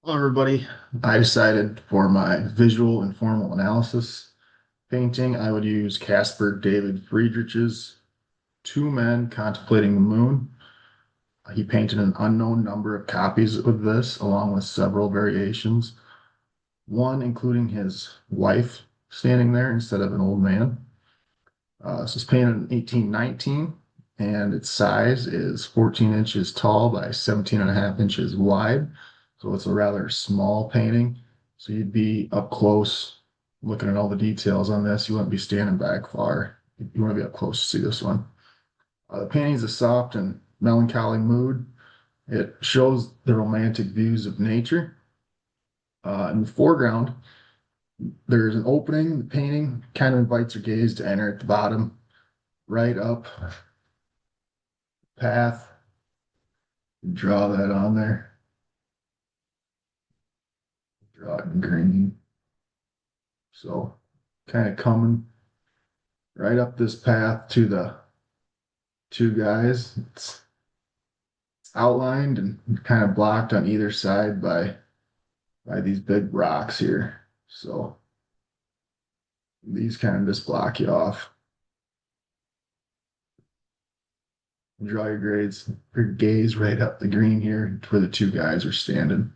Hello, everybody. I decided for my visual and formal analysis painting, I would use Caspar David Friedrich's Two Men Contemplating the Moon. He painted an unknown number of copies of this, along with several variations, one including his wife standing there instead of an old man. This was painted in 1819, and its size is 14 inches tall by 17 and a half inches wide. So it's a rather small painting. So you'd be up close looking at all the details on this. You wouldn't be standing back far. You want to be up close to see this one. The painting is a soft and melancholy mood. It shows the romantic views of nature. In the foreground, there's an opening in the painting, kind of invites your gaze to enter at the bottom, right up path. Draw that on there. Draw it in green. So kind of coming right up this path to the two guys. It's outlined and kind of blocked on either side by these big rocks here. So these kind of just block you off. Draw your gaze right up the green here where the two guys are standing.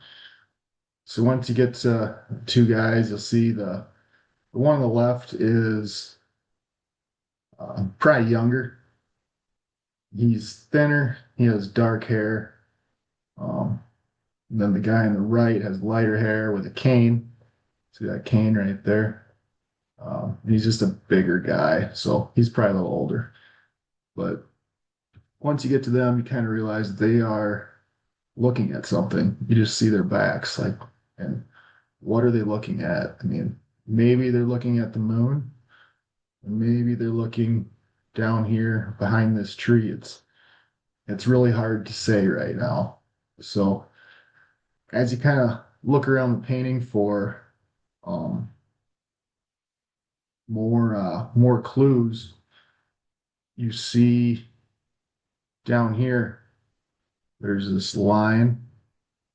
So once you get to two guys, you'll see the one on the left is probably younger. He's thinner. He has dark hair. Um, then the guy on the right has lighter hair with a cane. See that cane right there? He's just a bigger guy, so he's probably a little older. But once you get to them, you kind of realize they are looking at something. You just see their backs, like, and what are they looking at? I mean, maybe they're looking at the moon, and maybe they're looking down here behind this tree. It's really hard to say right now. So as you kind of look around the painting for um, more clues, you see down here there's this line.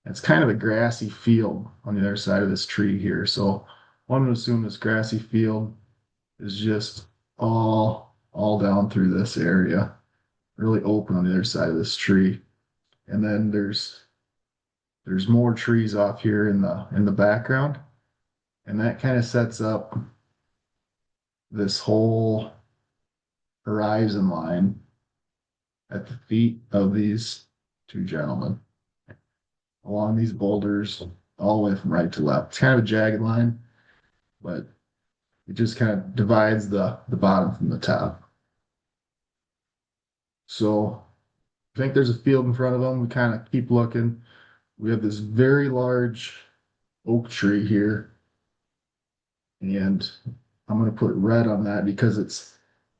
It's kind of a grassy field on the other side of this tree here. So one would assume this grassy field is just all down through this area, really open on the other side of this tree. And then there's more trees off here in the background, and that kind of sets up this whole horizon line at the feet of these two gentlemen along these boulders all the way from right to left. It's kind of a jagged line, but it just kind of divides the bottom from the top. So I think there's a field in front of them. We kind of keep looking. We have this very large oak tree here, and I'm going to put red on that because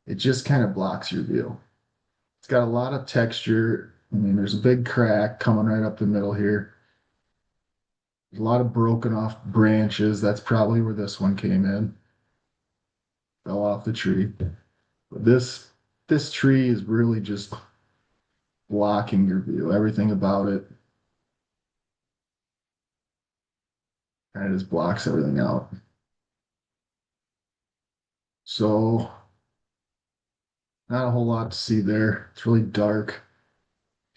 it just kind of blocks your view. It's got a lot of texture. I mean, there's a big crack coming right up the middle here. There's a lot of broken off branches. That's probably where this one came in. Fell off the tree. But this tree is really just blocking your view. Everything about it kind of just blocks everything out. So not a whole lot to see there. It's really dark.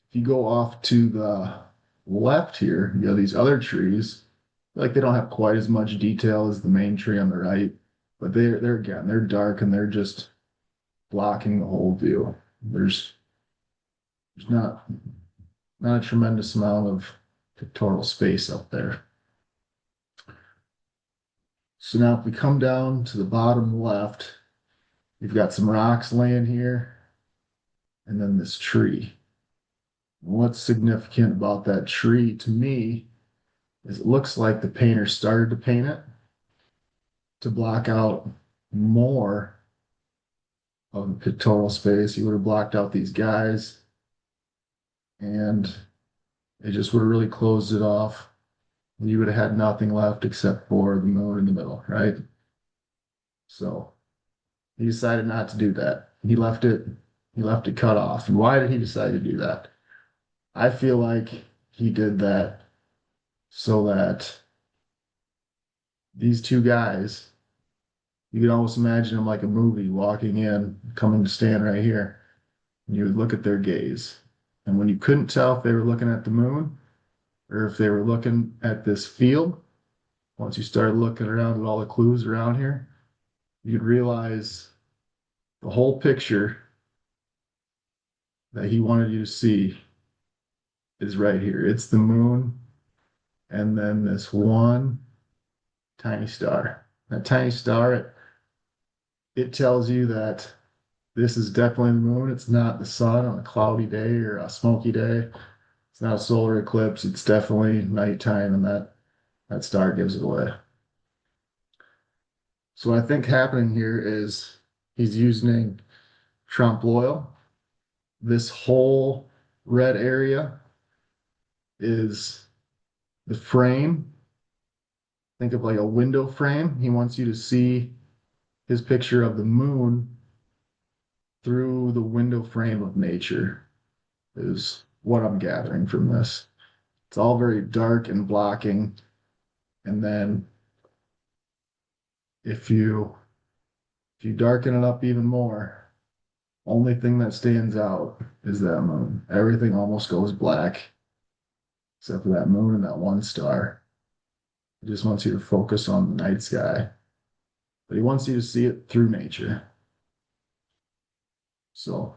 If you go off to the left here, you have these other trees. Like they don't have quite as much detail as the main tree on the right, but they're again they're dark and they're just blocking the whole view. There's not a tremendous amount of pictorial space up there. So now if we come down to the bottom left, you've got some rocks laying here, and then this tree. What's significant about that tree to me is it looks like the painter started to paint it to block out more of the pictorial space. He would have blocked out these guys, and it just would have really closed it off. You would have had nothing left except for the moon in the middle, right? So he decided not to do that. He left it cut off. And why did he decide to do that? I feel like he did that so that these two guys, you can almost imagine them like a movie walking in, coming to stand right here. And you would look at their gaze. And when you couldn't tell if they were looking at the moon or if they were looking at this field, once you started looking around at all the clues around here, you'd realize the whole picture that he wanted you to see is right here. It's the moon and then this one tiny star. That tiny star, it tells you that this is definitely the moon. It's not the sun on a cloudy day or a smoky day. It's not a solar eclipse. It's definitely nighttime, and that star gives it away. So what I think happening here is he's using trompe l'oeil. This whole red area is the frame. Think of like a window frame. He wants you to see his picture of the moon through the window frame of nature, is what I'm gathering from this. It's all very dark and blocking. And then if you darken it up even more, only thing that stands out is that moon. Everything almost goes black except for that moon and that one star. He just wants you to focus on the night sky, but he wants you to see it through nature. So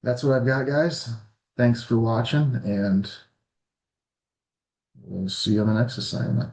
that's what I've got, guys. Thanks for watching, and we'll see you on the next assignment.